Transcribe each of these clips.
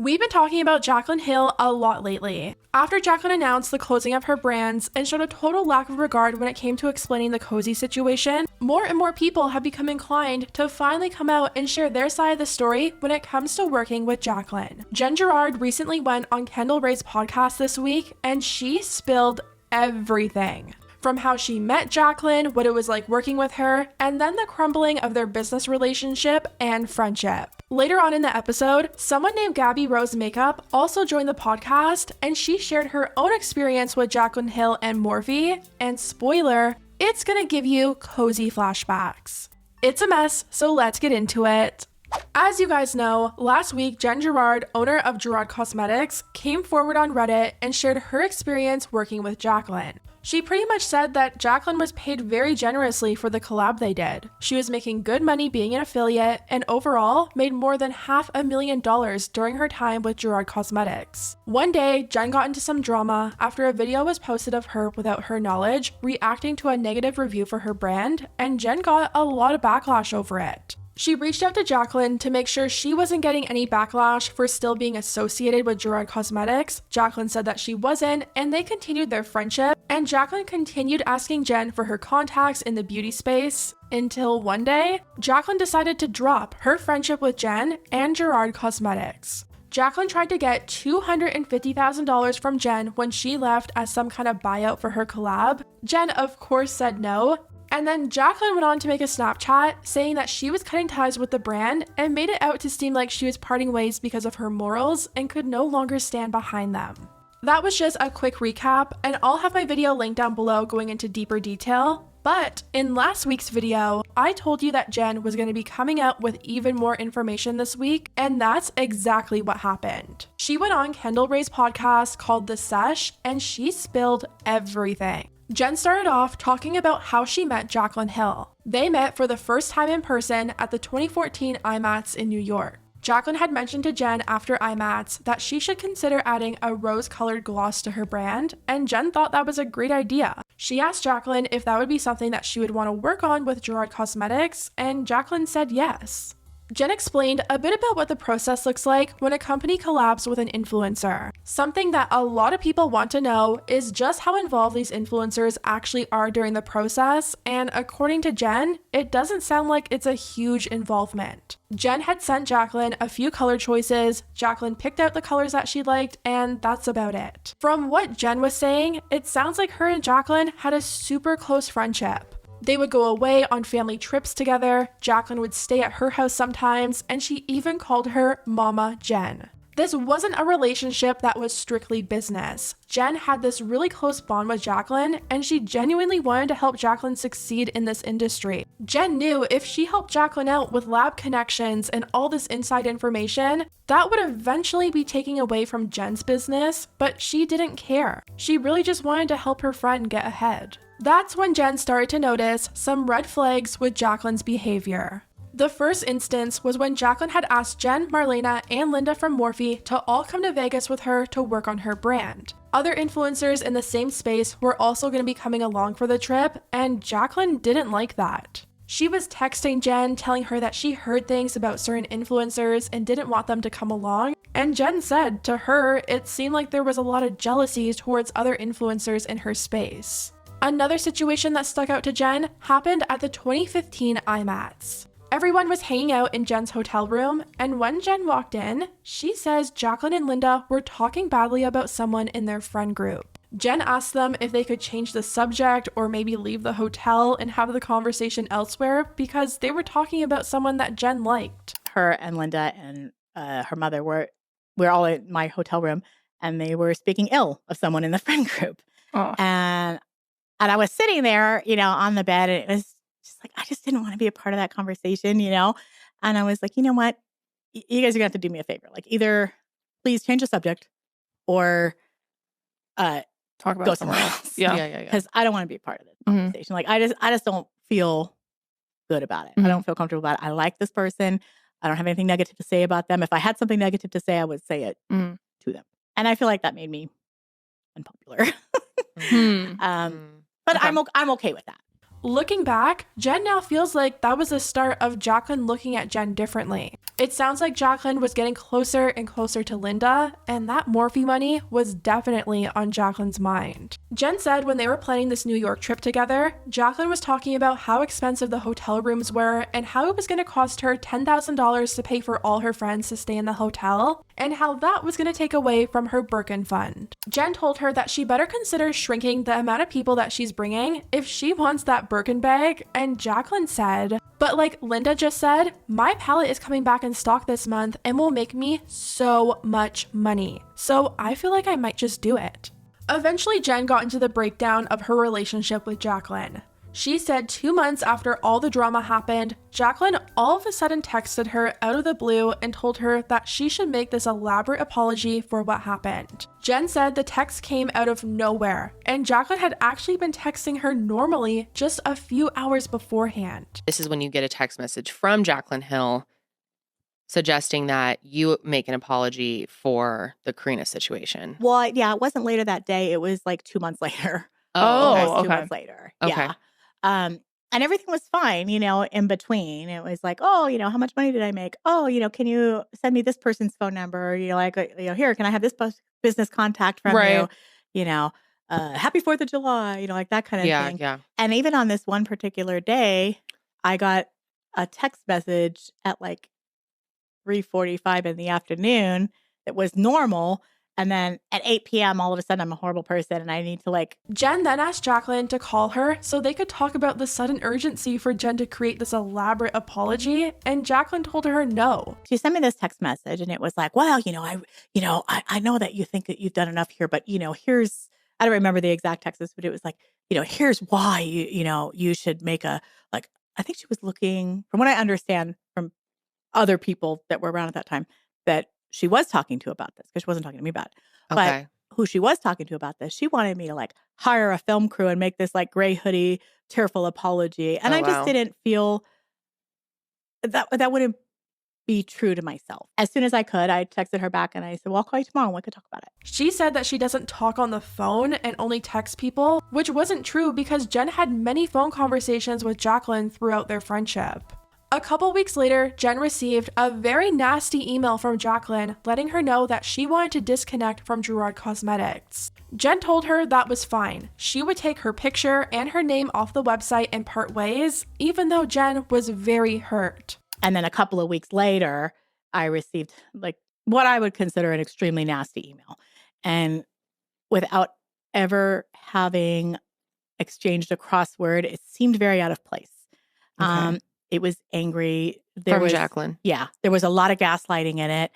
We've been talking about Jaclyn Hill a lot lately. After Jaclyn announced the closing of her brands and showed a total lack of regard when it came to explaining the cozy situation, more and more people have become inclined to finally come out and share their side of the story when it comes to working with Jaclyn. Gerard recently went on Kendall Rae's podcast this week and she spilled everything. From how she met Jaclyn, what it was like working with her, and then the crumbling of their business relationship and friendship. Later on in the episode, someone named Gabby Rose Makeup also joined the podcast, and she shared her own experience with Jaclyn Hill and Morphe, and spoiler, it's gonna give you cozy flashbacks. It's a mess, so let's get into it. As you guys know, last week, Gerard, owner of Gerard Cosmetics, came forward on Reddit and shared her experience working with Jaclyn. She pretty much said that Jaclyn was paid very generously for the collab they did. She was making good money being an affiliate and overall made more than $500,000 during her time with Gerard Cosmetics. One day, Jen got into some drama after a video was posted of her without her knowledge reacting to a negative review for her brand, and Jen got a lot of backlash over it. She reached out to Jaclyn to make sure she wasn't getting any backlash for still being associated with Gerard Cosmetics. Jaclyn said that she wasn't, and they continued their friendship, and Jaclyn continued asking Jen for her contacts in the beauty space, until one day, Jaclyn decided to drop her friendship with Jen and Gerard Cosmetics. Jaclyn tried to get $250,000 from Jen when she left as some kind of buyout for her collab. Jen, of course, said no. And then Jaclyn went on to make a Snapchat saying that she was cutting ties with the brand and made it out to seem like she was parting ways because of her morals and could no longer stand behind them. That was just a quick recap, and I'll have my video linked down below going into deeper detail. But in last week's video, I told you that Jen was going to be coming out with even more information this week, and that's exactly what happened. She went on Kendall Rae's podcast called The Sesh, and she spilled everything. Jen started off talking about how she met Jaclyn Hill. They met for the first time in person at the 2014 IMATS in New York. Jaclyn had mentioned to Jen after IMATS that she should consider adding a rose-colored gloss to her brand, and Jen thought that was a great idea. She asked Jaclyn if that would be something that she would want to work on with Gerard Cosmetics, and Jaclyn said yes. Jen explained a bit about what the process looks like when a company collabs with an influencer. Something that a lot of people want to know is just how involved these influencers actually are during the process, and according to Jen, it doesn't sound like it's a huge involvement. Jen had sent Jaclyn a few color choices, Jaclyn picked out the colors that she liked, and that's about it. From what Jen was saying, it sounds like her and Jaclyn had a super close friendship. They would go away on family trips together, Jaclyn would stay at her house sometimes, and she even called her Mama Jen. This wasn't a relationship that was strictly business. Jen had this really close bond with Jaclyn, and she genuinely wanted to help Jaclyn succeed in this industry. Jen knew if she helped Jaclyn out with lab connections and all this inside information, that would eventually be taken away from Jen's business, but she didn't care. She really just wanted to help her friend get ahead. That's when Jen started to notice some red flags with Jaclyn's behavior. The first instance was when Jaclyn had asked Jen, Marlena, and Linda from Morphe to all come to Vegas with her to work on her brand. Other influencers in the same space were also going to be coming along for the trip, and Jaclyn didn't like that. She was texting Jen, telling her that she heard things about certain influencers and didn't want them to come along, and Jen said to her it seemed like there was a lot of jealousy towards other influencers in her space. Another situation that stuck out to Jen happened at the 2015 IMATS. Everyone was hanging out in Jen's hotel room, and when Jen walked in, she says Jaclyn and Linda were talking badly about someone in their friend group. Jen asked them if they could change the subject or maybe leave the hotel and have the conversation elsewhere because they were talking about someone that Jen liked. Her and Linda and her mother were all in my hotel room, and they were speaking ill of someone in the friend group. Oh. And I was sitting there, on the bed, and it was just like, I just didn't want to be a part of that conversation, And I was like, you know what? You guys are going to have to do me a favor. Like, either please change the subject or talk about go somewhere else. Yeah. Because I don't want to be a part of this conversation. Like, I just don't feel good about it. I don't feel comfortable about it. I like this person. I don't have anything negative to say about them. If I had something negative to say, I would say it to them. And I feel like that made me unpopular. But okay. I'm okay with that. Looking back, Jen now feels like that was the start of Jaclyn looking at Jen differently. It sounds like Jaclyn was getting closer and closer to Linda, and that Morphe money was definitely on Jaclyn's mind. Jen said when they were planning this New York trip together, Jaclyn was talking about how expensive the hotel rooms were and how it was going to cost her $10,000 to pay for all her friends to stay in the hotel, and how that was going to take away from her Birkin fund. Jen told her that she better consider shrinking the amount of people that she's bringing if she wants that Birkin bag, and Jaclyn said, "But like Linda just said, my palette is coming back in stock this month and will make me so much money. So I feel like I might just do it." Eventually, Jen got into the breakdown of her relationship with Jaclyn. She said 2 months after all the drama happened, Jaclyn all of a sudden texted her out of the blue and told her that she should make this elaborate apology for what happened. Jen said the text came out of nowhere, and Jaclyn had actually been texting her normally just a few hours beforehand. This is when you get a text message from Jaclyn Hill suggesting that you make an apology for the Karina situation. Well, yeah, it wasn't later that day. It was like 2 months later. Oh, It was 2 okay. months later. Okay. Yeah. And everything was fine, in between. It was like, oh, how much money did I make? Oh, can you send me this person's phone number? Here, can I have this business contact from Right. you? Happy 4th of July, like that kind of thing. Yeah. And even on this one particular day, I got a text message at like 3:45 in the afternoon that was normal. And then at 8 p.m., all of a sudden, I'm a horrible person and I need to Jen then asked Jaclyn to call her so they could talk about the sudden urgency for Jen to create this elaborate apology, and Jaclyn told her no. She sent me this text message and it was like, well, I know that you think that you've done enough here, but, here's, I don't remember the exact text, but it was like, here's why, you should make I think she was looking, from what I understand from other people that were around at that time, that she was talking to about this, because she wasn't talking to me about it. Okay. But who she was talking to about this, she wanted me to hire a film crew and make this gray hoodie, tearful apology. And Oh, I just wow. didn't feel that wouldn't be true to myself. As soon as I could, I texted her back and I said, well, I'll call you tomorrow and we could talk about it. She said that she doesn't talk on the phone and only texts people, which wasn't true because Jen had many phone conversations with Jaclyn throughout their friendship. A couple weeks later, Jen received a very nasty email from Jaclyn letting her know that she wanted to disconnect from Gerard Cosmetics. Jen told her that was fine. She would take her picture and her name off the website and part ways, even though Jen was very hurt. And then a couple of weeks later, I received what I would consider an extremely nasty email. And without ever having exchanged a crossword, it seemed very out of place. Okay. It was angry. From Jaclyn. Yeah, there was a lot of gaslighting in it.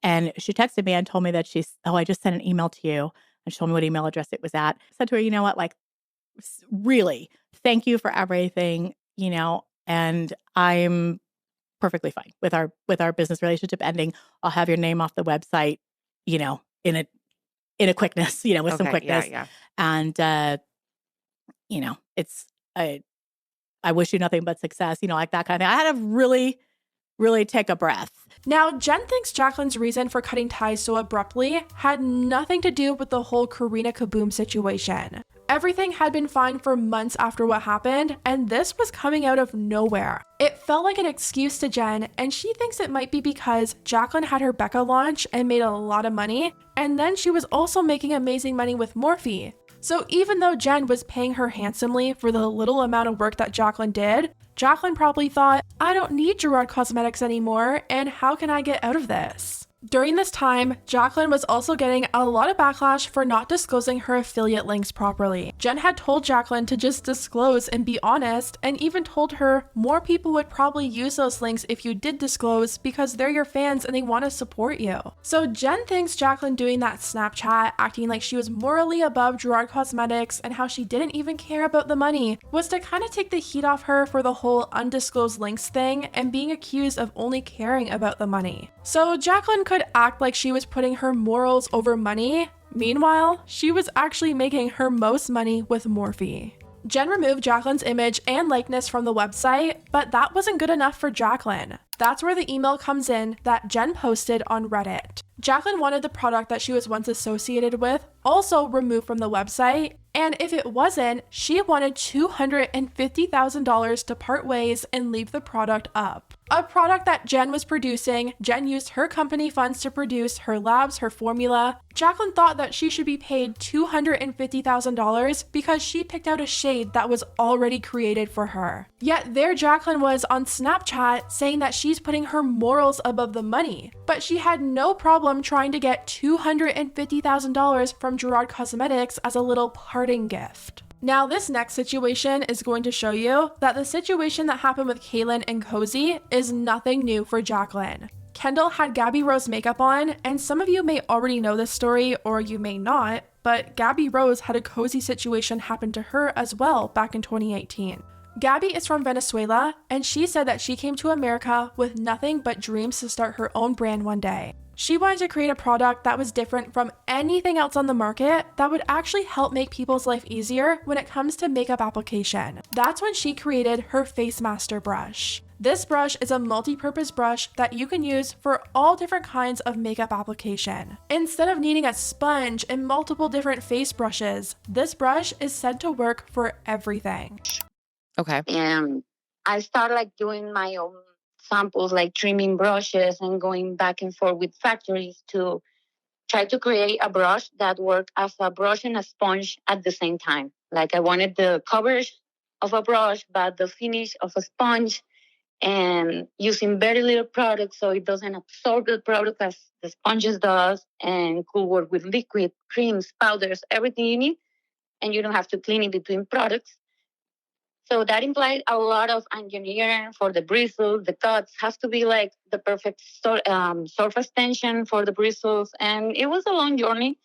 And she texted me and told me that I just sent an email to you. And she told me what email address it was at. I said to her, you know what, really, thank you for everything, and I'm perfectly fine with our business relationship ending. I'll have your name off the website, in a quickness, with some quickness. Yeah. And, I wish you nothing but success, like that kind of thing. I had to really, really take a breath. Now, Jen thinks Jaclyn's reason for cutting ties so abruptly had nothing to do with the whole Karina Kaboom situation. Everything had been fine for months after what happened, and this was coming out of nowhere. It felt like an excuse to Jen, and she thinks it might be because Jaclyn had her Becca launch and made a lot of money, and then she was also making amazing money with Morphe. So even though Jen was paying her handsomely for the little amount of work that Jaclyn did, Jaclyn probably thought, I don't need Gerard Cosmetics anymore, and how can I get out of this? During this time, Jaclyn was also getting a lot of backlash for not disclosing her affiliate links properly. Jen had told Jaclyn to just disclose and be honest, and even told her more people would probably use those links if you did disclose because they're your fans and they want to support you. So Jen thinks Jaclyn doing that Snapchat, acting like she was morally above Gerard Cosmetics and how she didn't even care about the money, was to kind of take the heat off her for the whole undisclosed links thing and being accused of only caring about the money. So Jaclyn could act like she was putting her morals over money. Meanwhile, she was actually making her most money with Morphe. Jen removed Jaclyn's image and likeness from the website, but that wasn't good enough for Jaclyn. That's where the email comes in that Jen posted on Reddit. Jaclyn wanted the product that she was once associated with also removed from the website, And if it wasn't, she wanted $250,000 to part ways and leave the product up. A product that Jen was producing. Jen used her company funds to produce her labs, her formula. Jaclyn thought that she should be paid $250,000 because she picked out a shade that was already created for her. Yet there Jaclyn was on Snapchat saying that she's putting her morals above the money. But she had no problem trying to get $250,000 from Gerard Cosmetics as a little parting gift. Now, this next situation is going to show you that the situation that happened with Kaylin and Cozy is nothing new for Jaclyn. Kendall had Gabby Rose makeup on, and some of you may already know this story or you may not, but Gabby Rose had a Cozy situation happen to her as well back in 2018. Gabby is from Venezuela, and she said that she came to America with nothing but dreams to start her own brand one day. She wanted to create a product that was different from anything else on the market that would actually help make people's life easier when it comes to makeup application. That's when she created her Face Master brush. This brush is a multi-purpose brush that you can use for all different kinds of makeup application. Instead of needing a sponge and multiple different face brushes, this brush is said to work for everything. Okay. And I started doing my own samples, trimming brushes and going back and forth with factories to try to create a brush that worked as a brush and a sponge at the same time. I wanted the coverage of a brush, but the finish of a sponge, and using very little product so it doesn't absorb the product as the sponges does, and could work with liquid, creams, powders, everything you need, and you don't have to clean it between products. So that implied a lot of engineering for the bristles, the cuts, has to be the perfect surface tension for the bristles. And it was a long journey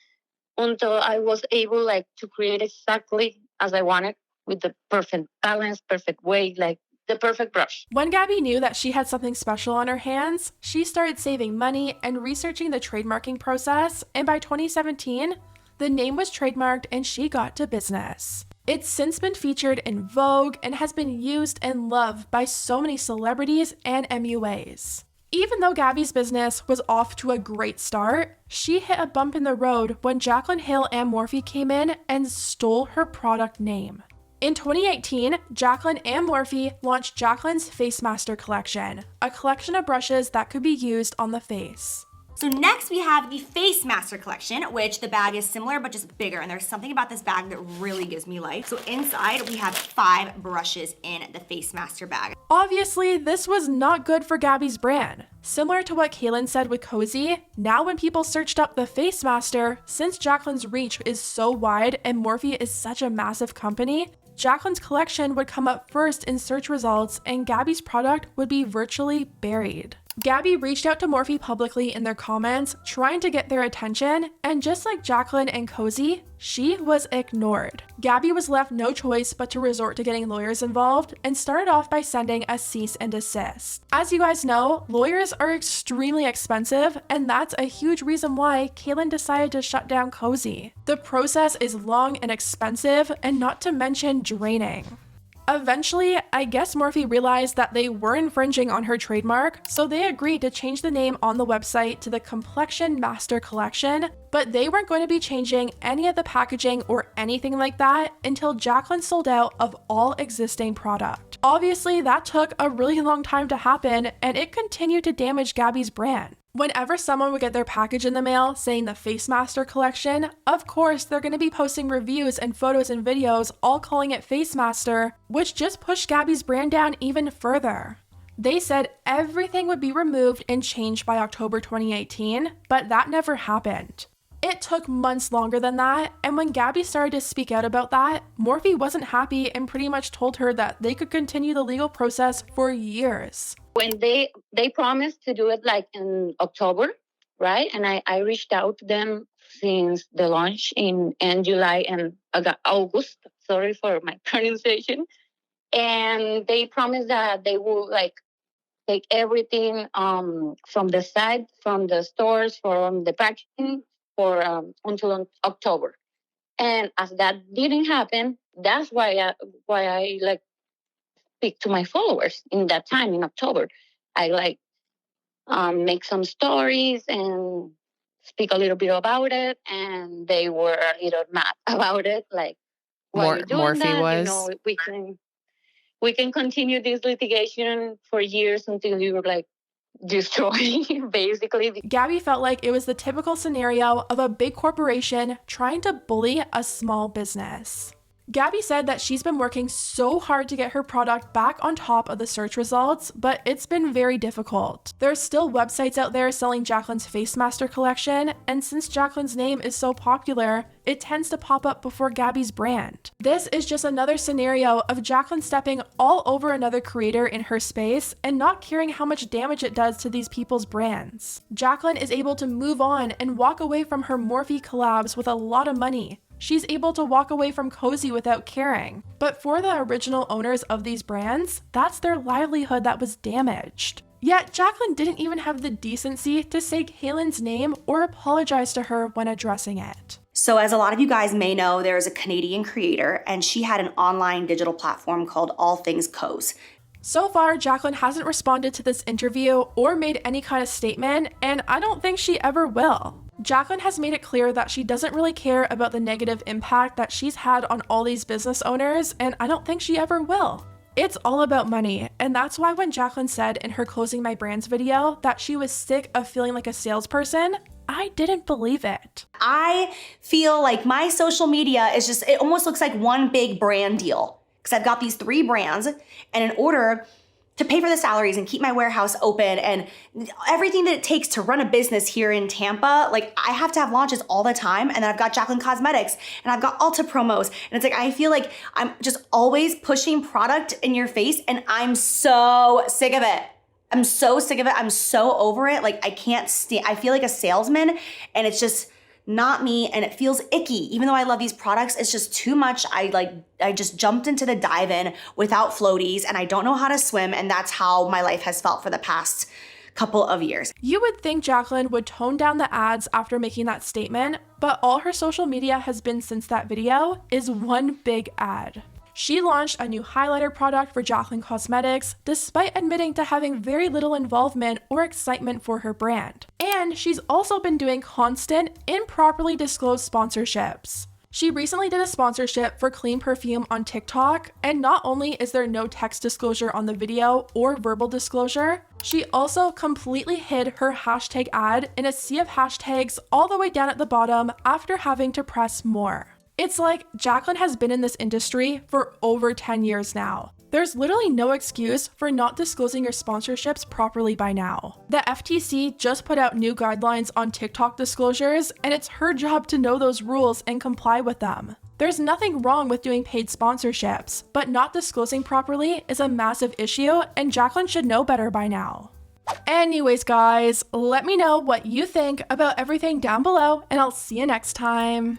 until I was able to create exactly as I wanted, with the perfect balance, perfect weight, the perfect brush. When Gabby knew that she had something special on her hands, she started saving money and researching the trademarking process. And by 2017, the name was trademarked and she got to business. It's since been featured in Vogue and has been used and loved by so many celebrities and MUAs. Even though Gabby's business was off to a great start, she hit a bump in the road when Jaclyn Hill and Morphe came in and stole her product name. In 2018, Jaclyn and Morphe launched Jaclyn's Face Master collection, a collection of brushes that could be used on the face. So next we have the Face Master collection, which the bag is similar but just bigger, and there's something about this bag that really gives me life. So inside we have 5 brushes in the Face Master bag. Obviously, this was not good for Gabby's brand. Similar to what Kaylin said with Cozy, now when people searched up the Face Master, since Jaclyn's reach is so wide and Morphe is such a massive company, Jaclyn's collection would come up first in search results and Gabby's product would be virtually buried. Gabby reached out to Morphe publicly in their comments, trying to get their attention, and just like Jaclyn and Cozy, she was ignored. Gabby was left no choice but to resort to getting lawyers involved and started off by sending a cease and desist. As you guys know, lawyers are extremely expensive, and that's a huge reason why Kaylin decided to shut down Cozy. The process is long and expensive, and not to mention draining. Eventually, I guess Morphe realized that they were infringing on her trademark, so they agreed to change the name on the website to the Complexion Master Collection, but they weren't going to be changing any of the packaging or anything like that until Jaclyn sold out of all existing product. Obviously, that took a really long time to happen, and it continued to damage Gabby's brand. Whenever someone would get their package in the mail saying the Face Master collection, of course they're going to be posting reviews and photos and videos all calling it Face Master, which just pushed Gabby's brand down even further. They said everything would be removed and changed by October 2018, but that never happened. It took months longer than that, and when Gabby started to speak out about that, Morphe wasn't happy and pretty much told her that they could continue the legal process for years. When they promised to do it in October, right? And I reached out to them since the launch in July and August. Sorry for my pronunciation. And they promised that they will take everything from the site, from the stores, from the packaging for until October. And as that didn't happen, that's why I speak to my followers in that time in October. I make some stories and speak a little bit about it, and they were a little mad about it. why you're doing Morphe that. was? You know, we can continue this litigation for years until you're like destroyed, basically. Gabby felt like it was the typical scenario of a big corporation trying to bully a small business. Gabby said that she's been working so hard to get her product back on top of the search results, but it's been very difficult. There are still websites out there selling Jaclyn's Face Master collection, and since Jaclyn's name is so popular, it tends to pop up before Gabby's brand. This is just another scenario of Jaclyn stepping all over another creator in her space and not caring how much damage it does to these people's brands. Jaclyn is able to move on and walk away from her Morphe collabs with a lot of money. She's able to walk away from Cozy without caring. But for the original owners of these brands, that's their livelihood that was damaged. Yet Jaclyn didn't even have the decency to say Kaylin's name or apologize to her when addressing it. So as a lot of you guys may know, there is a Canadian creator and she had an online digital platform called All Things Coz. So far, Jaclyn hasn't responded to this interview or made any kind of statement, and I don't think she ever will. Jaclyn has made it clear that she doesn't really care about the negative impact that she's had on all these business owners, and I don't think she ever will. It's all about money, and that's why when Jaclyn said in her Closing My Brands video that she was sick of feeling like a salesperson, I didn't believe it. I feel like my social media is just, it almost looks like one big brand deal. Because I've got these 3 brands, and in order to pay for the salaries and keep my warehouse open and everything that it takes to run a business here in Tampa, like I have to have launches all the time. And then I've got Jaclyn Cosmetics and I've got Ulta promos. And it's like, I feel like I'm just always pushing product in your face and I'm so sick of it. I'm so sick of it. I'm so over it. Like I can't stand, I feel like a salesman and it's just not me and it feels icky. Even though I love these products, it's just too much. I just jumped into the dive in without floaties and I don't know how to swim, and that's how my life has felt for the past couple of years. You would think Jaclyn would tone down the ads after making that statement, but all her social media has been since that video is one big ad. She launched a new highlighter product for Jaclyn Cosmetics, despite admitting to having very little involvement or excitement for her brand. And she's also been doing constant, improperly disclosed sponsorships. She recently did a sponsorship for Clean Perfume on TikTok, and not only is there no text disclosure on the video or verbal disclosure, she also completely hid her hashtag ad in a sea of hashtags all the way down at the bottom after having to press more. It's like Jaclyn has been in this industry for over 10 years now. There's literally no excuse for not disclosing your sponsorships properly by now. The FTC just put out new guidelines on TikTok disclosures, and it's her job to know those rules and comply with them. There's nothing wrong with doing paid sponsorships, but not disclosing properly is a massive issue, and Jaclyn should know better by now. Anyways, guys, let me know what you think about everything down below, and I'll see you next time.